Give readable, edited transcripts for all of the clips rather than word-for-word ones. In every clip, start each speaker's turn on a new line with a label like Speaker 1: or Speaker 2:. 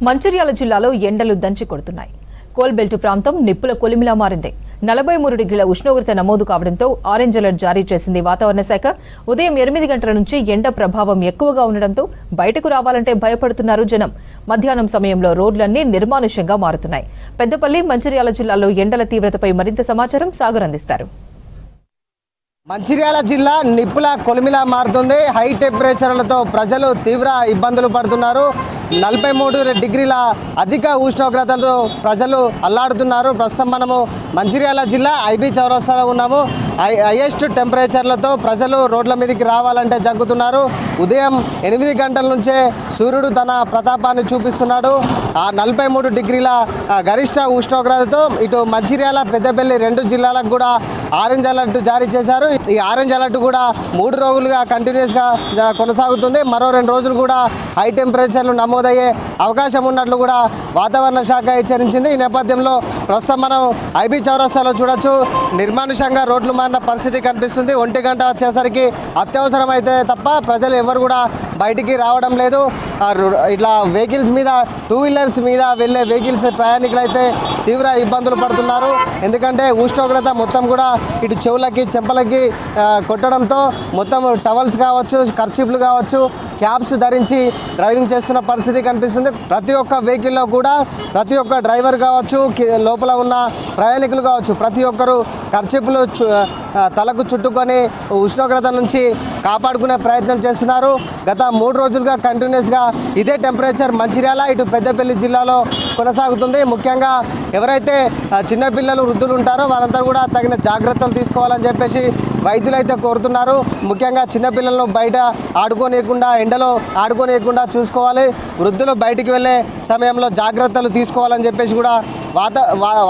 Speaker 1: మంచిర్యాల జిల్లాలో ఎండలు దంచి కొడుతున్నాయి. కోల్బెల్ట్ ప్రాంతం నిప్పుల కొలిమిలా మారింది. 43 డిగ్రీల ఉష్ణోగ్రత నమోదు కావడంతో ఆరెంజ్ అలర్ట్ జారీ చేసింది వాతావరణ శాఖ. ఉదయం 8 గంటల నుంచి ఎండ ప్రభావం ఎక్కువగా ఉండడంతో బయటకు రావాలంటే భయపడుతున్నారు జనం. మధ్యాహ్నం సమయంలో రోడ్లన్నీ నిర్మానుష్యంగా మారుతున్నాయి. పెద్దపల్లి, మంచిర్యాల జిల్లాలో ఎండల తీవ్రతపై మరింత సమాచారం సాగర్ అందిస్తారు.
Speaker 2: మంచిర్యాల జిల్లా నిప్పుల కొలిమిలా మారుతుంది. హై టెంపరేచర్లతో ప్రజలు తీవ్ర ఇబ్బందులు పడుతున్నారు. 43 డిగ్రీల అధిక ఉష్ణోగ్రతలతో ప్రజలు అల్లాడుతున్నారు. ప్రస్తుతం మనము మంచిర్యాల జిల్లా ఐబీ చౌరస్తాలో ఉన్నాము. హైయెస్ట్ టెంపరేచర్లతో ప్రజలు రోడ్ల మీదకి రావాలంటే జంకుతున్నారు. ఉదయం 8 గంటల నుంచే సూర్యుడు తన ప్రతాపాన్ని చూపిస్తున్నాడు. ఆ 43 డిగ్రీల గరిష్ట ఉష్ణోగ్రతతో ఇటు మంచిర్యాల, పెద్దపల్లి 2 జిల్లాలకు కూడా ఆరెంజ్ అలర్ట్ జారీ చేశారు. ఈ ఆరెంజ్ అలర్ట్ కూడా 3 రోజులుగా కంటిన్యూస్గా కొనసాగుతుంది. మరో 2 రోజులు కూడా హై టెంపరేచర్లు నమోదయ్యే అవకాశం ఉన్నట్లు కూడా వాతావరణ శాఖ హెచ్చరించింది. ఈ నేపథ్యంలో ప్రస్తుతం మనం ఐబీ చౌరస్తాలో చూడొచ్చు. నిర్మానుషంగా రోడ్లు మారిన పరిస్థితి కనిపిస్తుంది. 1 గంట వచ్చేసరికి అత్యవసరం అయితే తప్ప ప్రజలు ఎవరు కూడా బయటికి రావడం లేదు. ఇట్లా వెహికల్స్ మీద, 2 వీలర్స్ మీద వెళ్ళే వెహికల్స్ ప్రయాణికులు అయితే తీవ్ర ఇబ్బందులు పడుతున్నారు. ఎందుకంటే ఉష్ణోగ్రత మొత్తం కూడా ఇటు చెవులకి, చెంపలకి కొట్టడంతో మొత్తం టవల్స్ కావచ్చు, కర్చీఫ్లు కావచ్చు, క్యాప్స్ ధరించి డ్రైవింగ్ చేస్తున్న పరిస్థితి కనిపిస్తుంది. ప్రతి ఒక్క వెహికల్లో కూడా ప్రతి ఒక్క డ్రైవర్ కావచ్చు, లోపల ఉన్న ప్రయాణికులు కావచ్చు, ప్రతి ఒక్కరు కర్చీఫ్లు తలకు చుట్టుకొని ఉష్ణోగ్రత నుంచి కాపాడుకునే ప్రయత్నం చేస్తున్నారు. గత 3 రోజులుగా కంటిన్యూస్గా ఇదే టెంపరేచర్ మంచిర్యాల, ఇటు పెద్దపల్లి జిల్లాలో కొనసాగుతుంది. ముఖ్యంగా ఎవరైతే చిన్నపిల్లలు, వృద్ధులు ఉంటారో వారందరూ కూడా తగిన జాగ్రత్తలు తీసుకోవాలని చెప్పేసి వైద్యులు అయితే కోరుతున్నారు. ముఖ్యంగా చిన్నపిల్లలను బయట ఆడుకోనియకుండా, ఎండలో ఆడుకోనియకుండా చూసుకోవాలి. వృద్ధులు బయటికి వెళ్ళే సమయంలో జాగ్రత్తలు తీసుకోవాలని చెప్పేసి కూడా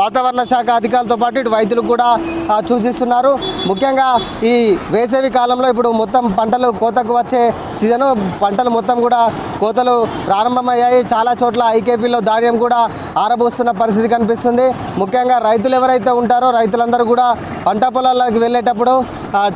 Speaker 2: వాతావరణ శాఖ అధికారులతో పాటు ఇటు వైద్యులు కూడా సూచిస్తున్నారు. ముఖ్యంగా ఈ వేసవి కాలంలో ఇప్పుడు మొత్తం పంటలు కోతకు వచ్చే సీజను. పంటలు మొత్తం కూడా కోతలు ప్రారంభమయ్యాయి. చాలా చోట్ల ఐకేపీలో ధాన్యం కూడా ఆరబోస్తున్న పరిస్థితి కనిపిస్తుంది. ముఖ్యంగా రైతులు ఎవరైతే ఉంటారో రైతులందరూ కూడా పంట పొలాలకు వెళ్ళేటప్పుడు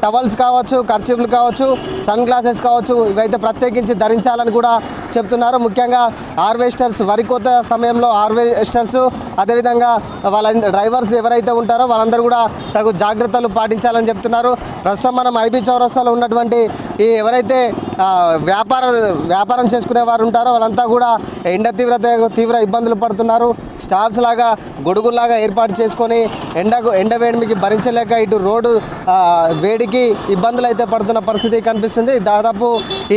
Speaker 2: టవల్స్ కావచ్చు, కర్చీఫ్లు కావచ్చు, సన్ గ్లాసెస్ కావచ్చు, ఇవైతే ప్రత్యేకించి ధరించాలని కూడా చెప్తున్నారు. ముఖ్యంగా హార్వెస్టర్స్, వరి కోత సమయంలో హార్వెస్టర్స్, అదేవిధంగా వాళ్ళ డ్రైవర్స్ ఎవరైతే ఉంటారో వాళ్ళందరూ కూడా తగు జాగ్రత్తలు పాటించాలని చెప్తున్నారు. ప్రస్తుతం మనం ఐబీ చౌరస్తాలో ఉన్నటువంటి ఈ ఎవరైతే వ్యాపారం చేసుకునే వారు ఉంటారో వాళ్ళంతా కూడా ఎండ తీవ్ర ఇబ్బందులు పడుతున్నారు. స్టాల్స్ లాగా, గొడుగుల్లాగా ఏర్పాటు చేసుకొని ఎండ వేడిమికి భరించలేక ఇటు రోడ్డు వేడికి ఇబ్బందులు అయితే పడుతున్న పరిస్థితి కనిపిస్తుంది. దాదాపు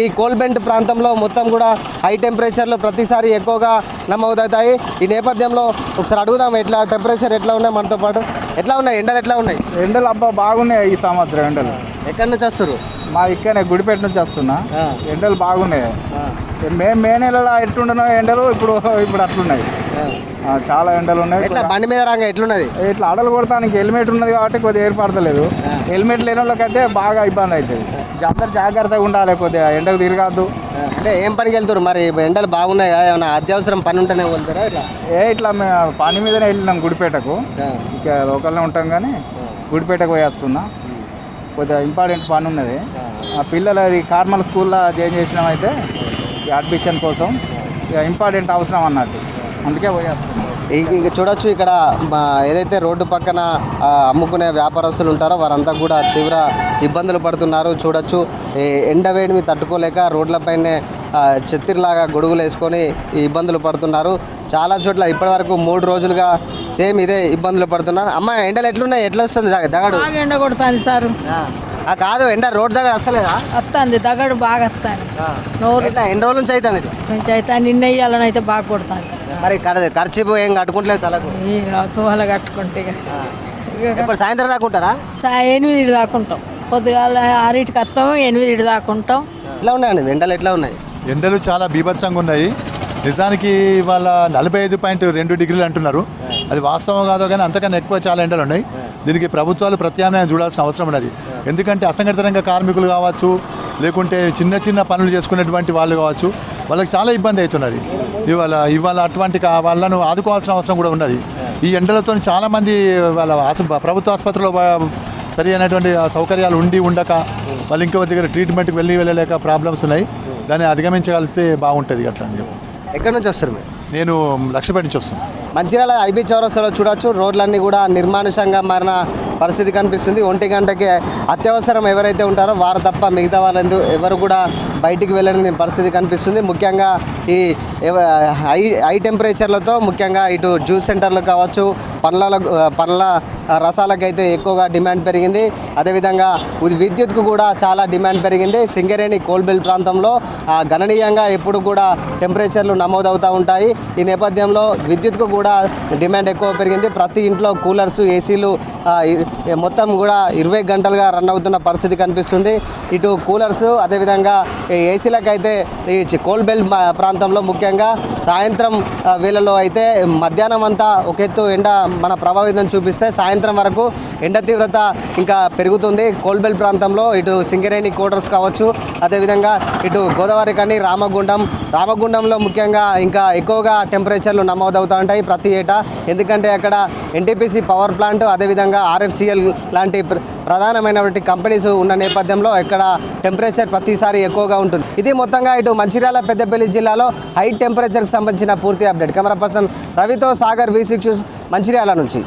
Speaker 2: ఈ కోల్బెల్ట్ ప్రాంతంలో మొత్తం కూడా హై టెంపరేచర్లు ప్రతిసారి ఎక్కువగా నమోదవుతాయి. ఈ నేపథ్యంలో ఒకసారి అడుగుదాం, ఎట్లా టెంపరేచర్ ఎట్లా ఉన్నాయి, మనతో పాటు ఎట్లా ఉన్నాయి, ఎండలు ఎట్లా ఉన్నాయి?
Speaker 3: ఎండలు అబ్బా బాగున్నాయి ఈ సంవత్సరం ఎండలు.
Speaker 2: ఎక్కడి నుంచి వస్తారు?
Speaker 3: మా ఇక్కడనే గుడిపేట నుంచి వస్తున్నా. ఎండలు బాగున్నాయి. మే నెలలో ఎట్లుండనో ఎండలు ఇప్పుడు అట్లున్నాయి. చాలా ఎండలు ఉన్నాయి.
Speaker 2: బండి మీద రాగా ఎట్లున్నది?
Speaker 3: ఇట్లా అడలు కొడతానికి హెల్మెట్ ఉన్నది కాబట్టి కొద్దిగా ఏర్పడతలేదు. హెల్మెట్ లేని వాళ్ళకైతే బాగా ఇబ్బంది అవుతుంది. అందరు జాగ్రత్తగా ఉండాలి, కొద్దిగా ఎండకు తిరగద్దు.
Speaker 2: అంటే ఏం పనికి వెళ్తారు మరి? ఎండలు బాగున్నాయా? ఏమైనా అత్యవసరం పని ఉంటేనే వెళ్తారా?
Speaker 3: ఇట్లా మేము పని మీదనే వెళ్ళినాం గుడిపేటకు. ఇక లోకల్నే ఉంటాం కానీ గుడిపేటకు పోయేస్తున్నా. కొద్దిగా ఇంపార్టెంట్ పని ఉన్నది. ఆ పిల్లలు అది కార్మల్ స్కూల్లో జాయిన్ చేసినామైతే అడ్మిషన్ కోసం ఇక ఇంపార్టెంట్ అవసరం అన్నట్టు, అందుకే పోయేస్తున్నాం.
Speaker 2: ఇక చూడొచ్చు, ఇక్కడ ఏదైతే రోడ్డు పక్కన అమ్ముకునే వ్యాపారస్తులు ఉంటారో వారంతా కూడా తీవ్ర ఇబ్బందులు పడుతున్నారు. చూడొచ్చు, ఎండ వేడిని తట్టుకోలేక రోడ్లపైనే చెత్తిరిలాగా గొడుగులు వేసుకొని ఇబ్బందులు పడుతున్నారు. చాలా చోట్ల ఇప్పటివరకు 3 రోజులుగా సేమ్ ఇదే ఇబ్బందులు పడుతున్నారు. అమ్మ, ఎండలు ఎట్లున్నాయి? ఎట్లా వస్తుంది దగడు?
Speaker 4: ఎండ కొడుతుంది సార్.
Speaker 2: కాదు, ఎండ రోడ్ దగ్గర వస్తలేదా?
Speaker 4: వస్తుంది, దగడు బాగా వస్తుంది.
Speaker 2: ఎన్ని రోజుల నుంచి అవుతాను?
Speaker 4: నిన్న ఇయ్యాలని అయితే బాగా కొడుతుంది.
Speaker 2: మరి ఖర్చు ఏం కట్టుకుంటలేదు తలకు?
Speaker 4: తువాల కట్టుకుంటే
Speaker 2: ఇప్పుడు సాయంత్రం దాకుంటారా?
Speaker 4: 8 దాకుంటాం. పొద్దుగాల 6కి వస్తాం, 8 దాకుంటాం.
Speaker 2: ఎట్లా ఉన్నాయండి ఎండలు? ఎట్లా ఉన్నాయి
Speaker 5: ఎండలు? చాలా బీభత్సంగా ఉన్నాయి. నిజానికి ఇవాళ 45.2 డిగ్రీలు అంటున్నారు. అది వాస్తవం కాదో కానీ అంతకన్నా ఎక్కువ చాలా ఎండలు ఉన్నాయి. దీనికి ప్రభుత్వాలు ప్రత్యామ్నాయం చూడాల్సిన అవసరం ఉన్నది. ఎందుకంటే అసంఘటిత రంగ కార్మికులు కావచ్చు, లేకుంటే చిన్న పనులు చేసుకునేటువంటి వాళ్ళు కావచ్చు, వాళ్ళకి చాలా ఇబ్బంది అవుతున్నది. ఇవాళ అటువంటి వాళ్ళను ఆదుకోవాల్సిన అవసరం కూడా ఉన్నది. ఈ ఎండలతో చాలామంది వాళ్ళ ప్రభుత్వ ఆసుపత్రిలో సరి అయినటువంటి సౌకర్యాలు ఉండక వాళ్ళు ఇంకో దగ్గర ట్రీట్మెంట్కి వెళ్ళలేక ప్రాబ్లమ్స్ ఉన్నాయి. దాన్ని అధిగమించగలిగితే బాగుంటుంది అట్లా అని చెప్పేసి.
Speaker 2: ఎక్కడి నుంచి వస్తారు మీరు?
Speaker 5: నేను లక్షపేట నుంచి వస్తున్నాను.
Speaker 2: మంచిర్యాల ఐబీ చౌరస్తాలో చూడొచ్చు, రోడ్లన్నీ కూడా నిర్మానుషంగా మారిన పరిస్థితి కనిపిస్తుంది. 1 గంటకి అత్యవసరం ఎవరైతే ఉంటారో వారు తప్ప మిగతా వాళ్ళందు ఎవరు కూడా బయటికి వెళ్ళని పరిస్థితి కనిపిస్తుంది. ముఖ్యంగా ఈ హై టెంపరేచర్లతో ముఖ్యంగా ఇటు జ్యూస్ సెంటర్లు కావచ్చు, పండ్ల రసాలకైతే ఎక్కువగా డిమాండ్ పెరిగింది. అదేవిధంగా విద్యుత్కు కూడా చాలా డిమాండ్ పెరిగింది. సింగరేణి కోల్బెల్ట్ ప్రాంతంలో గణనీయంగా ఎప్పుడు కూడా టెంపరేచర్లు నమోదవుతూ ఉంటాయి. ఈ నేపథ్యంలో విద్యుత్కు కూడా డిమాండ్ ఎక్కువ పెరిగింది. ప్రతి ఇంట్లో కూలర్స్, ఏసీలు మొత్తం కూడా 20 గంటలుగా రన్ అవుతున్న పరిస్థితి కనిపిస్తుంది. ఇటు కూలర్స్ అదేవిధంగా ఏసీలకైతే ఈ కోల్బెల్ట్ ప్రాంతంలో ముఖ్యంగా సాయంత్రం వేళలో అయితే మధ్యాహ్నం అంతా ఒక ఎత్తు ఎండ మన ప్రభావితం చూపిస్తే సాయంత్రం వరకు ఎండ తీవ్రత ఇంకా పెరుగుతుంది. కోల్బెల్ట్ ప్రాంతంలో ఇటు సింగరేణి కోటర్స్ కావచ్చు, అదేవిధంగా ఇటు గోదావరి కని రామగుండంలో ముఖ్యంగా ఇంకా ఎక్కువగా టెంపరేచర్లు నమోదవుతూ ఉంటాయి ప్రతి ఏటా. ఎందుకంటే అక్కడ ఎన్టీపీసీ పవర్ ప్లాంట్ అదేవిధంగా ఆర్ఎఫ్సిఎల్ లాంటి ప్రధానమైనటువంటి కంపెనీస్ ఉన్న నేపథ్యంలో ఇక్కడ టెంపరేచర్ ప్రతిసారి ఎక్కువగా ఉంటుంది. ఇది మొత్తంగా ఇటు మంచిర్యాల పెద్దపల్లి జిల్లాలో హై టెంపరేచర్కి సంబంధించిన పూర్తి అప్డేట్. కెమెరా పర్సన్ రవితో సాగర్, V6 మంచిర్యాల నుంచి.